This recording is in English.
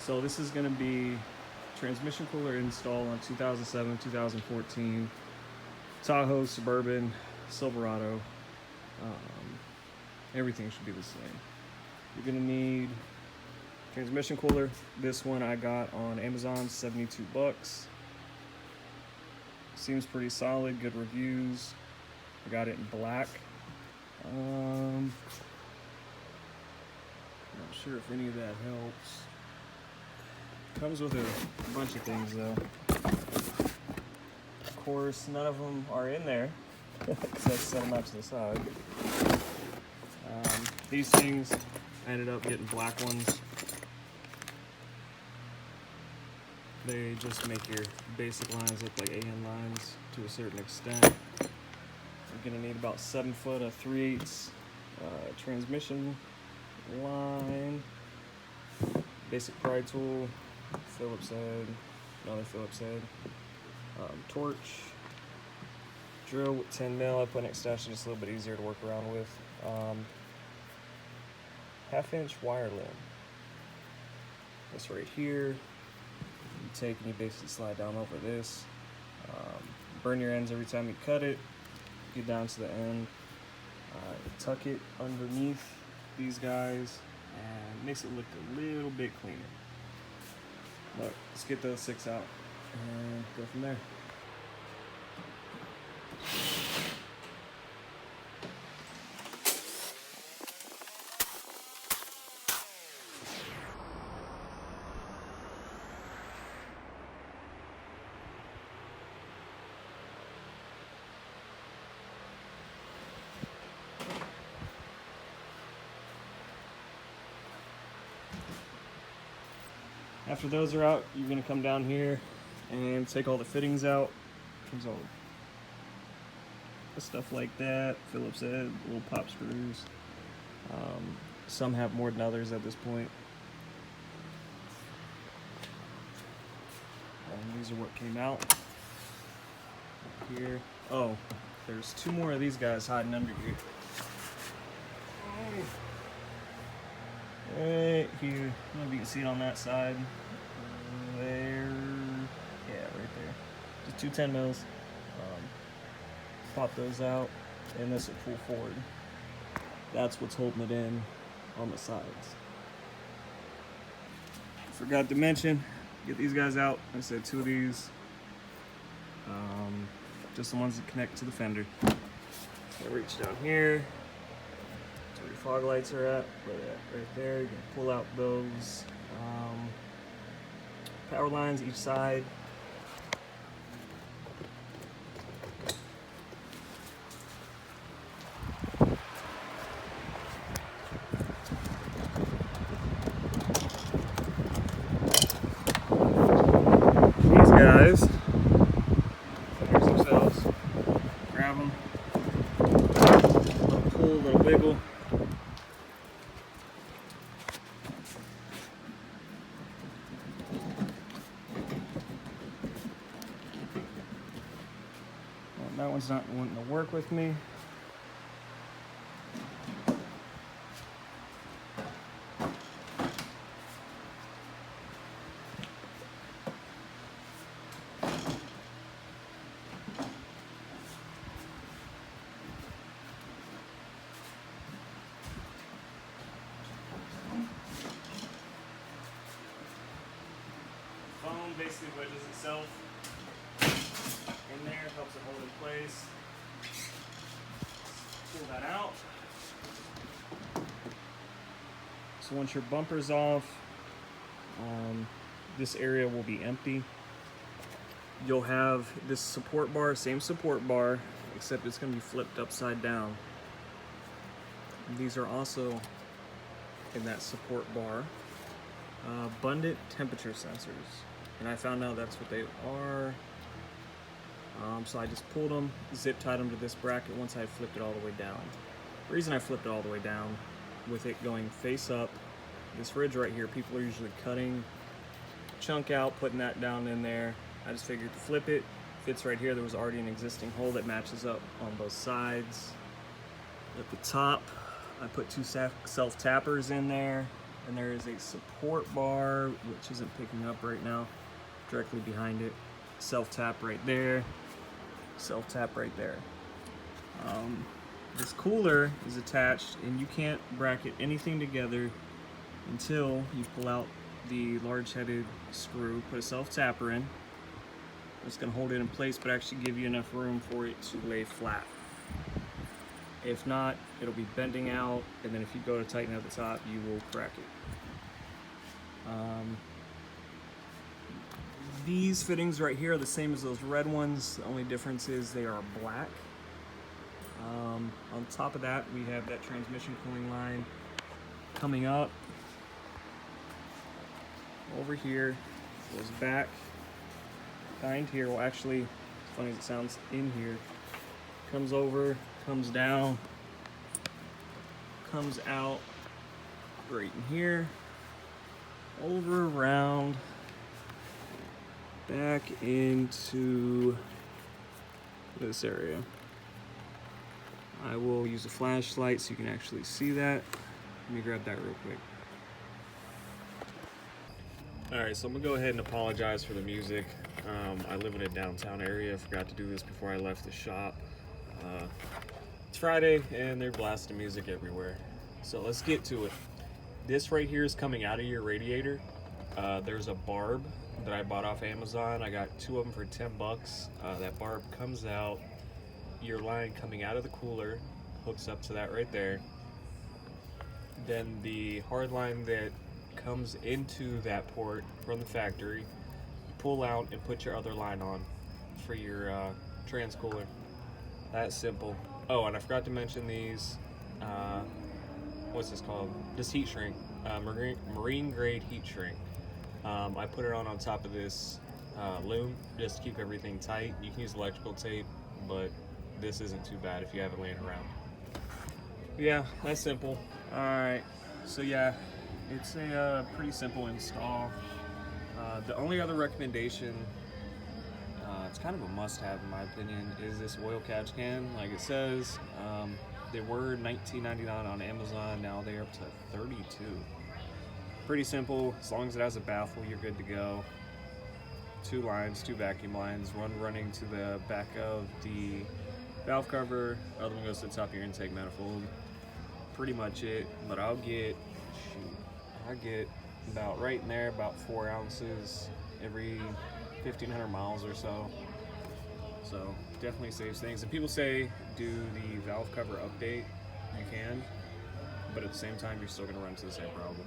So this is gonna be transmission cooler install on 2007, 2014 Tahoe, Suburban, Silverado. Everything should be the same. You're gonna need transmission cooler. This one I got on Amazon, 72 bucks. Seems pretty solid, good reviews. I got it in black. Not sure if any of that helps. Comes with a bunch of things though. Of course, none of them are in there because I set them out to the side. These things, I ended up getting black ones. They just make your basic lines look like AN lines to a certain extent. You're gonna need about 7 foot of 3/8 transmission line, basic pry tool, Phillips head, another Phillips head, torch, drill with 10 mil. I put an extension just a little bit easier to work around with. 1/2-inch wire limb. This right here. You take and you basically slide down over this. Burn your ends every time you cut it. Get down to the end. Tuck it underneath these guys and makes it look a little bit cleaner. But let's get those 6 out and go from there. After those are out, you're gonna come down here and take all the fittings out. Comes all stuff like that, Phillips head, little pop screws. Some have more than others at this point. And these are what came out here. Oh, there's 2 more of these guys hiding under here. Right here. I don't know if you can see it on that side. There. Yeah, right there. Just 2 10 mils. Pop those out, and this will pull forward. That's what's holding it in on the sides. Forgot to mention, get these guys out. I said 2 of these. Just the ones that connect to the fender. I reach down here. That's where your fog lights are at. Right there. You can pull out those power lines each side. These guys, here's themselves. Grab them. Little pull, little wiggle. That one's not wanting to work with me. Foam basically wedges itself in there, helps it hold in place. Pull that out. So once your bumper's off, this area will be empty. You'll have this support bar, same support bar, except it's going to be flipped upside down. These are also in that support bar. Abundant temperature sensors, and I found out that's what they are. So I just pulled them, zip tied them to this bracket once I flipped it all the way down. The reason I flipped it all the way down, with it going face up, this ridge right here, people are usually cutting chunk out, putting that down in there. I just figured to flip it, fits right here. There was already an existing hole that matches up on both sides. At the top, I put 2 self tappers in there. And there is a support bar, which isn't picking up right now, directly behind it. Self-tap right there, self-tap right there. This cooler is attached, and you can't bracket anything together until you pull out the large-headed screw, put a self-tapper in. It's going to hold it in place, but actually give you enough room for it to lay flat. If not, it'll be bending out, and then if you go to tighten at the top, you will crack it. These fittings right here are the same as those red ones. The only difference is they are black. On top of that, we have that transmission cooling line coming up over here, goes back behind here. Well, actually, as funny as it sounds, in here, comes over, comes down, comes out right in here, over, around, back into this area. I will use a flashlight so you can actually see that. Let me grab that real quick. Alright, so I'm gonna go ahead and apologize for the music. I live in a downtown area. I forgot to do this before I left the shop. It's Friday and they're blasting music everywhere. So let's get to it. This right here is coming out of your radiator. There's a barb that I bought off Amazon. I got 2 of them for 10 bucks. That barb comes out. Your line coming out of the cooler hooks up to that right there. Then the hard line that comes into that port from the factory, pull out and put your other line on for your trans cooler. That's simple. Oh, and I forgot to mention these. What's this called? This heat shrink, marine grade heat shrink. I put it on top of this loom just to keep everything tight. You can use electrical tape, but this isn't too bad if you have it laying around. Yeah, that's simple. Alright, so yeah, it's a pretty simple install. The only other recommendation, it's kind of a must-have in my opinion, is this oil catch can. Like it says, they were $19.99 on Amazon, now they're up to $32. Pretty simple. As long as it has a baffle, you're good to go. 2 lines, 2 vacuum lines, one running to the back of the valve cover, other one goes to the top of your intake manifold. Pretty much it, but I get about right in there, about 4 ounces every 1,500 miles or so. So definitely saves things. And people say do the valve cover update, you can, but at the same time you're still gonna run into the same problem.